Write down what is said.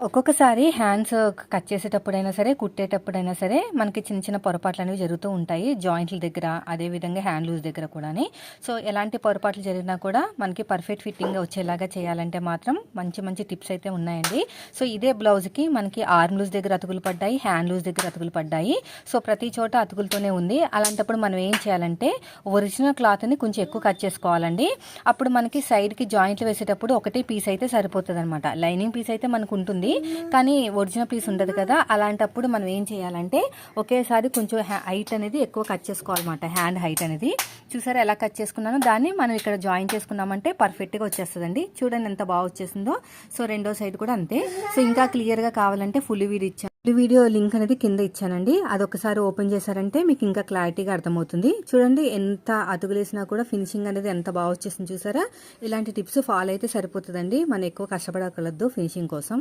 ఒక్కొక్కసారి hands cut చేసేటప్పుడైనా సరే, కుట్టేటప్పుడైనా సరే మనకి చిన్న చిన్న పొరపాట్లు అనేవి జరుగుతూ ఉంటాయి. జాయింట్ల దగ్గర, అదేవిధంగా హ్యాండ్ లూజ్ దగ్గర కూడాని. సో ఎలాంటి పొరపాట్లు జరిగినా కూడా మనకి పర్ఫెక్ట్ ఫిట్టింగ్గా వచ్చేలాగా చేయాలంటే మాత్రం మంచి మంచి టిప్స్ అయితే ఉన్నాయండి. సో ఇదే బ్లౌజ్కి మనకి ఆర్మ్ లూజ్ దగ్గర అతుకులు పడ్డాయి, హ్యాండ్ లూజ్ దగ్గర అతుకులు పడ్డాయి. సో ప్రతి చోట అతుకులతోనే ఉంది. అలాంటప్పుడు మనం ఏం చేయాలంటే ఒరిజినల్ క్లాత్ని కొంచెం ఎక్కువ కట్ చేసుకోవాలండి. అప్పుడు మనకి సైడ్కి జాయింట్లు వేసేటప్పుడు ఒకటే పీస్ అయితే సరిపోతుంది అనమాట. లైనింగ్ పీస్ అయితే మనకు ఉంటుంది, కానీ ఒరిజినల్ పీస్ ఉండదు కదా. అలాంటప్పుడు మనం ఏం చేయాలంటే ఒకేసారి కొంచెం హైట్ అనేది ఎక్కువ కట్ చేసుకోవాలన్నమాట. హ్యాండ్ హైట్ అనేది చూసారా ఎలా కట్ చేసుకున్నానో, దాన్ని మనం ఇక్కడ జాయిన్ చేసుకున్నామంటే పర్ఫెక్ట్గా వచ్చేస్తుందండి. చూడండి ఎంత బాగా వచ్చేసిందో. సో రెండో సైడ్ కూడా అంతే. సో ఇంకా క్లియర్గా కావాలంటే ఫుల్ వీడియో లింక్ అనేది కింద ఇచ్చానండి. అదొకసారి ఓపెన్ చేశారంటే మీకు ఇంకా క్లారిటీగా అర్థమవుతుంది. చూడండి ఎంత అతుకులేసినా కూడా ఫినిషింగ్ అనేది ఎంత బాగా వచ్చేసింది చూసారా. ఇలాంటి టిప్స్ ఫాలో అయితే సరిపోతుందండి. మనం ఎక్కువ కష్టపడకూడదు ఫినిషింగ్ కోసం.